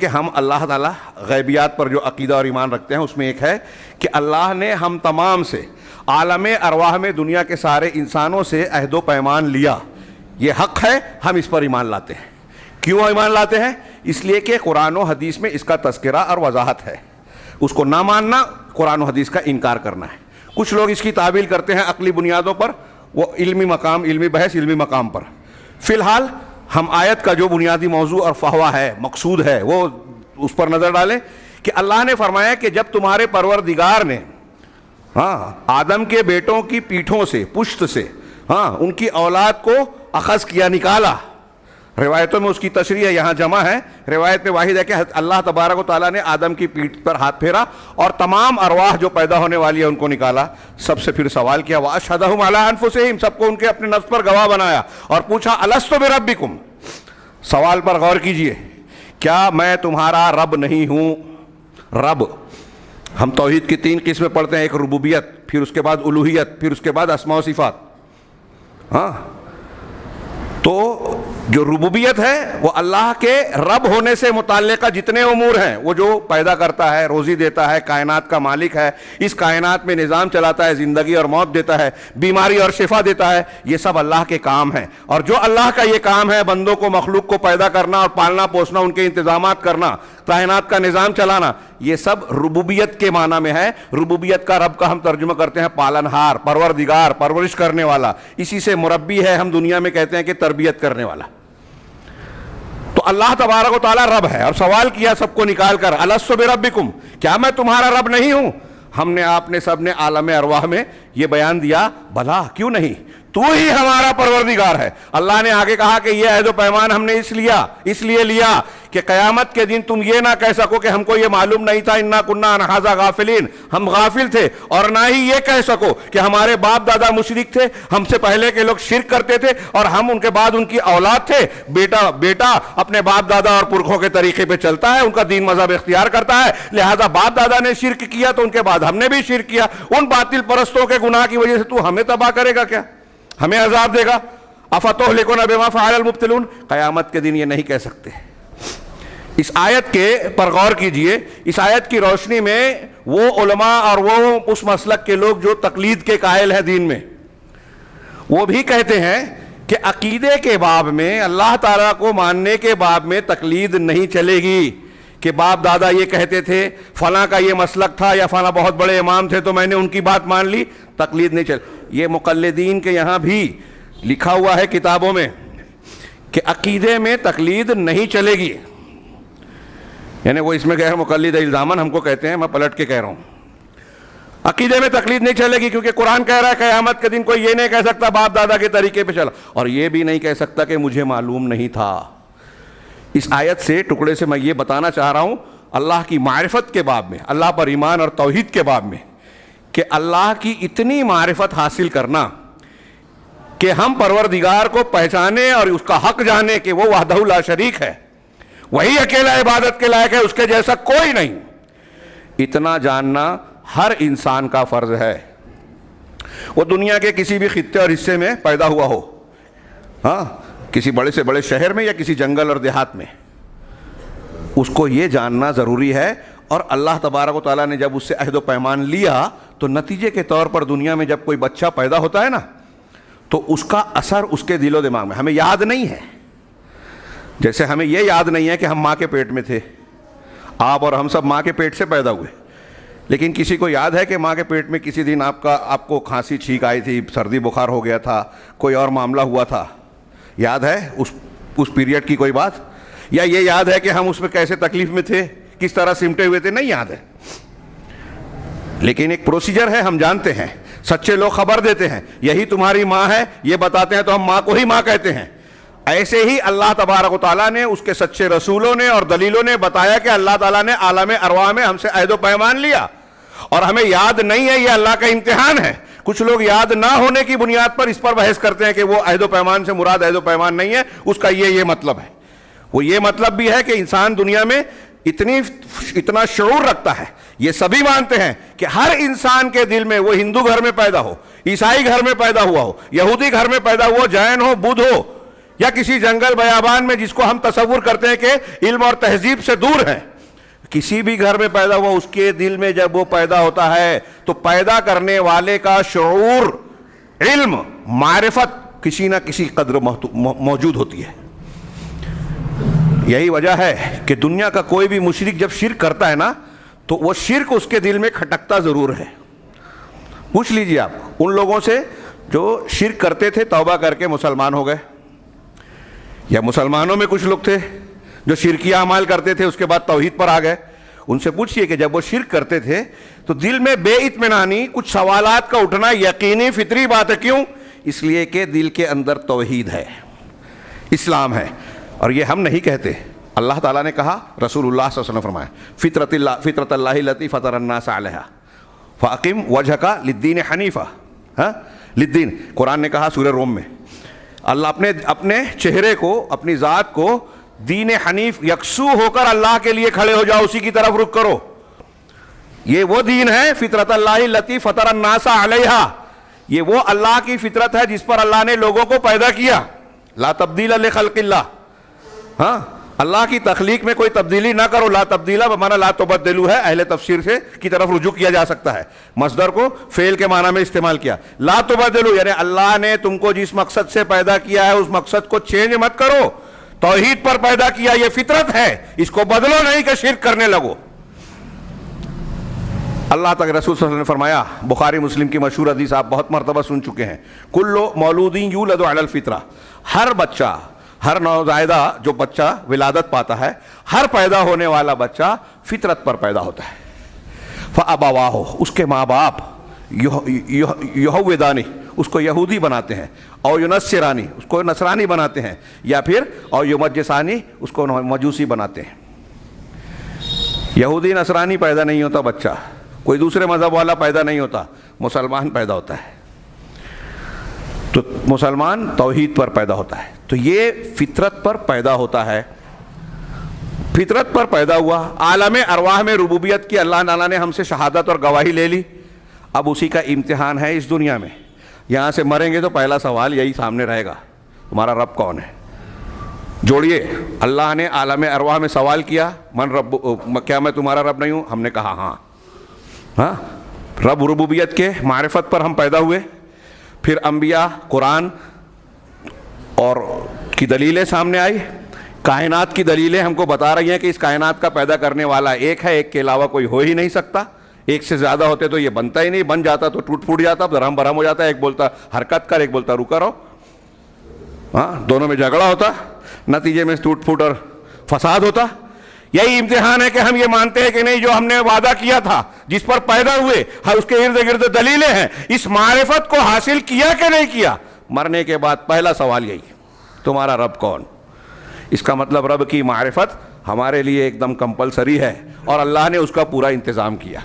کہ ہم اللہ تعالیٰ غیبیات پر جو عقیدہ اور ایمان رکھتے ہیں اس میں ایک ہے کہ اللہ نے ہم تمام سے عالم ارواح میں دنیا کے سارے انسانوں سے عہد و پیمان لیا. یہ حق ہے, ہم اس پر ایمان لاتے ہیں. کیوں ایمان لاتے ہیں؟ اس لیے کہ قرآن و حدیث میں اس کا تذکرہ اور وضاحت ہے. اس کو نہ ماننا قرآن و حدیث کا انکار کرنا ہے. کچھ لوگ اس کی تعویل کرتے ہیں عقلی بنیادوں پر, وہ علمی مقام, علمی بحث, علمی مقام پر. فی الحال ہم آیت کا جو بنیادی موضوع اور فہوا ہے, مقصود ہے, وہ اس پر نظر ڈالیں کہ اللہ نے فرمایا کہ جب تمہارے پروردگار نے آدم کے بیٹوں کی پیٹھوں سے, پشت سے ان کی اولاد کو اخذ کیا, نکالا. روایتوں میں اس کی تشریح یہاں جمع ہے. روایت میں واحد ہے کہ اللہ تبارک و تعالیٰ نے آدم کی پیٹھ پر ہاتھ پھیرا اور تمام ارواح جو پیدا ہونے والی ہے ان کو نکالا. سب سے پھر سوال کیا, وَأَشْهَدَهُمْ عَلَىٰ أَنفُسِهِمْ, سب کو ان کے اپنے نفس پر گواہ بنایا اور پوچھا أَلَسْتُ بِرَبِّكُمْ, سوال پر غور کیجئے, کیا میں تمہارا رب نہیں ہوں؟ رب, ہم توحید کی 3 قسمیں پڑھتے ہیں, ایک ربوبیت, پھر اس کے بعد الوہیت, پھر اس کے بعد اسماء و صفات. تو جو ربوبیت ہے وہ اللہ کے رب ہونے سے متعلقہ جتنے امور ہیں, وہ جو پیدا کرتا ہے, روزی دیتا ہے, کائنات کا مالک ہے, اس کائنات میں نظام چلاتا ہے, زندگی اور موت دیتا ہے, بیماری اور شفا دیتا ہے, یہ سب اللہ کے کام ہیں. اور جو اللہ کا یہ کام ہے, بندوں کو, مخلوق کو پیدا کرنا اور پالنا پوسنا, ان کے انتظامات کرنا, کائنات کا نظام چلانا, یہ سب ربوبیت کے معنی میں ہے. ربوبیت کا رب کا ہم ترجمہ کرتے ہیں پالنہار, پروردگار, پرورش کرنے والا. اسی سے مربی ہے, ہم دنیا میں کہتے ہیں کہ تربیت کرنے والا. تو اللہ تبارک و تعالیٰ رب ہے. اور سوال کیا سب کو نکال کر, الست بربکم, کیا میں تمہارا رب نہیں ہوں؟ ہم نے, آپ نے, سب نے عالم ارواح میں یہ بیان دیا, بھلا کیوں نہیں, تو ہی ہمارا پروردگار ہے. اللہ نے آگے کہا کہ یہ عہد و پیمان ہم نے اس لیے لیا کہ قیامت کے دن تم یہ نہ کہہ سکو کہ ہم کو یہ معلوم نہیں تھا, انا کنا عن ھذا غافلین, ہم غافل تھے. اور نہ ہی یہ کہہ سکو کہ ہمارے باپ دادا مشرک تھے, ہم سے پہلے کے لوگ شرک کرتے تھے اور ہم ان کے بعد ان کی اولاد تھے. بیٹا اپنے باپ دادا اور پرکھوں کے طریقے پہ چلتا ہے, ان کا دین مذہب اختیار کرتا ہے, لہذا باپ دادا نے شرک کیا تو ان کے بعد ہم نے بھی شرک کیا. ان باطل پرستوں کے گناہ کی وجہ سے تو ہمیں تباہ کرے گا کیا, ہمیں عذاب دے گا؟ افتہلکنا بما فعل المبطلون. قیامت کے دن یہ نہیں کہہ سکتے. اس آیت کے پر غور کیجئے. اس آیت کی روشنی میں وہ علماء اور وہ اس مسلک کے لوگ جو تقلید کے قائل ہیں دین میں, وہ بھی کہتے ہیں کہ عقیدے کے باب میں, اللہ تعالیٰ کو ماننے کے باب میں تقلید نہیں چلے گی کہ باپ دادا یہ کہتے تھے, فلاں کا یہ مسلک تھا, یا فلاں بہت بڑے امام تھے تو میں نے ان کی بات مان لی. تقلید نہیں چل. یہ مقلدین کے یہاں بھی لکھا ہوا ہے کتابوں میں کہ عقیدے میں تقلید نہیں چلے گی. یعنی وہ اس میں غیر مقلد الزامن ہم کو کہتے ہیں, میں پلٹ کے کہہ رہا ہوں, عقیدے میں تقلید نہیں چلے گی کیونکہ قرآن کہہ رہا ہے قیامت کے دن کوئی یہ نہیں کہہ سکتا باپ دادا کے طریقے پہ چلا, اور یہ بھی نہیں کہہ سکتا کہ مجھے معلوم نہیں تھا. اس آیت سے ٹکڑے سے میں یہ بتانا چاہ رہا ہوں اللہ کی معرفت کے باب میں, اللہ پر ایمان اور توحید کے باب میں, کہ اللہ کی اتنی معرفت حاصل کرنا کہ ہم پروردگار کو پہچانے اور اس کا حق جانے کہ وہ وحدہ لا شریک ہے, وہی اکیلا عبادت کے لائق ہے, اس کے جیسا کوئی نہیں. اتنا جاننا ہر انسان کا فرض ہے, وہ دنیا کے کسی بھی خطے اور حصے میں پیدا ہوا ہو, کسی بڑے سے بڑے شہر میں یا کسی جنگل اور دیہات میں, اس کو یہ جاننا ضروری ہے. اور اللہ تبارک و تعالیٰ نے جب اس سے عہد و پیمان لیا تو نتیجے کے طور پر دنیا میں جب کوئی بچہ پیدا ہوتا ہے نا, تو اس کا اثر اس کے دل و دماغ میں, ہمیں یاد نہیں ہے, جیسے ہمیں یہ یاد نہیں ہے کہ ہم ماں کے پیٹ میں تھے. آپ اور ہم سب ماں کے پیٹ سے پیدا ہوئے, لیکن کسی کو یاد ہے کہ ماں کے پیٹ میں کسی دن آپ کو کھانسی چھینک آئی تھی, سردی بخار ہو گیا تھا, کوئی اور معاملہ ہوا تھا؟ یاد ہے اس پیریڈ کی کوئی بات؟ یا یہ یاد ہے کہ ہم اس میں کیسے تکلیف میں تھے, کس طرح سمٹے ہوئے تھے؟ نہیں یاد ہے. لیکن ایک پروسیجر ہے, ہم جانتے ہیں, سچے لوگ خبر دیتے ہیں, یہی تمہاری ماں ہے, یہ بتاتے ہیں تو ہم ماں کو ہی ماں کہتے ہیں. ایسے ہی اللہ تبارک و تعالیٰ نے, اس کے سچے رسولوں نے اور دلیلوں نے بتایا کہ اللہ تعالیٰ نے عالم ارواح میں ہم سے عہد و پیمان لیا, اور ہمیں یاد نہیں ہے, یہ اللہ کا امتحان ہے. کچھ لوگ یاد نہ ہونے کی بنیاد پر اس پر بحث کرتے ہیں کہ وہ عہد و پیمان سے مراد عہد و پیمان نہیں ہے, اس کا یہ مطلب ہے. وہ یہ مطلب بھی ہے کہ انسان دنیا میں اتنا شعور رکھتا ہے, یہ سبھی مانتے ہیں کہ ہر انسان کے دل میں, وہ ہندو گھر میں پیدا ہو, عیسائی گھر میں پیدا ہوا ہو, یہودی گھر میں پیدا ہوا, جین ہو, بدھ ہو, یا کسی جنگل بیابان میں جس کو ہم تصور کرتے ہیں کہ علم اور تہذیب سے دور ہیں، کسی بھی گھر میں پیدا ہوا، اس کے دل میں جب وہ پیدا ہوتا ہے تو پیدا کرنے والے کا شعور، علم، معرفت کسی نہ کسی قدر موجود ہوتی ہے۔ یہی وجہ ہے کہ دنیا کا کوئی بھی مشرک جب شرک کرتا ہے نا تو وہ شرک اس کے دل میں کھٹکتا ضرور ہے۔ پوچھ لیجئے آپ ان لوگوں سے جو شرک کرتے تھے، توبہ کر کے مسلمان ہو گئے، یا مسلمانوں میں کچھ لوگ تھے جو شرکیہ اعمال کرتے تھے اس کے بعد توحید پر آ گئے، ان سے پوچھئے کہ جب وہ شرک کرتے تھے تو دل میں بے اطمینانی، کچھ سوالات کا اٹھنا یقینی فطری بات ہے۔ کیوں؟ اس لیے کہ دل کے اندر توحید ہے، اسلام ہے، اور یہ ہم نہیں کہتے، اللہ تعالیٰ نے کہا، رسول اللہ صلی اللہ علیہ وسلم فرمایا، فطرت اللہ التی فطر الناس علیہا فاقم وجہک للدین حنیفا، للدین، قرآن نے کہا سورہ روم میں، اللہ اپنے چہرے کو، اپنی ذات کو دین حنیف، یکسو ہو کر اللہ کے لیے کھڑے ہو جاؤ، اسی کی طرف رخ کرو۔ یہ وہ دین ہے، فطرت اللہ التی فطر الناس علیہا، یہ وہ اللہ کی فطرت ہے جس پر اللہ نے لوگوں کو پیدا کیا، لا تبدیل لخلق اللہ، اللہ کی تخلیق میں کوئی تبدیلی نہ کرو، لا تبدیلہ بمعنی لا تبدلو ہے، اہل تفسیر سے کی طرف رجوع کیا جا سکتا ہے، مصدر کو فعل کے معنی میں استعمال کیا، لا تبدلو یعنی اللہ نے تم کو جس مقصد سے پیدا کیا ہے اس مقصد کو چینج مت کرو، توحید پر پیدا کیا، یہ فطرت ہے، اس کو بدلو نہیں کہ شرک کرنے لگو۔ اللہ تک رسول صلی اللہ علیہ وسلم نے فرمایا، بخاری مسلم کی مشہور حدیث آپ بہت مرتبہ سن چکے ہیں، کل مولود یولد علی الفطرہ، ہر بچہ، ہر نوزائیدہ جو بچہ ولادت پاتا ہے، ہر پیدا ہونے والا بچہ فطرت پر پیدا ہوتا ہے، فابواہ، اس کے ماں باپ، یہودانی، اس کو یہودی بناتے ہیں، اور ینصرانی، اس کو نصرانی بناتے ہیں، یا پھر اور یمجسانی، اس کو مجوسی بناتے ہیں۔ یہودی نصرانی پیدا نہیں ہوتا بچہ، کوئی دوسرے مذہب والا پیدا نہیں ہوتا، مسلمان پیدا ہوتا ہے، تو مسلمان توحید پر پیدا ہوتا ہے، تو یہ فطرت پر پیدا ہوتا ہے، فطرت پر پیدا ہوا، عالم ارواح میں ربوبیت کی اللہ تعالیٰ نے ہم سے شہادت اور گواہی لے لی، اب اسی کا امتحان ہے اس دنیا میں، یہاں سے مریں گے تو پہلا سوال یہی سامنے رہے گا، تمہارا رب کون ہے؟ جوڑیے، اللہ نے عالم ارواح میں سوال کیا، من رب، کیا میں تمہارا رب نہیں ہوں؟ ہم نے کہا ہاں، رب ربوبیت کے معرفت پر ہم پیدا ہوئے، پھر انبیاء، قرآن اور کی دلیلیں سامنے آئی، کائنات کی دلیلیں ہم کو بتا رہی ہیں کہ اس کائنات کا پیدا کرنے والا ایک ہے، ایک کے علاوہ کوئی ہو ہی نہیں سکتا، ایک سے زیادہ ہوتے تو یہ بنتا ہی نہیں، بن جاتا تو ٹوٹ پھوٹ جاتا، درہم برہم ہو جاتا، ایک بولتا حرکت کر، ایک بولتا رکا رہو، دونوں میں جھگڑا ہوتا، نتیجے میں ٹوٹ پھوٹ اور فساد ہوتا۔ یہی امتحان ہے کہ ہم یہ مانتے ہیں کہ نہیں، جو ہم نے وعدہ کیا تھا، جس پر پیدا ہوئے، اس کے ارد گرد دلیلیں ہیں، اس معرفت کو حاصل کیا کہ نہیں کیا؟ مرنے کے بعد پہلا سوال یہی، تمہارا رب کون؟ اس کا مطلب رب کی معرفت ہمارے لیے ایک دم کمپلسری ہے، اور اللہ نے اس کا پورا انتظام کیا۔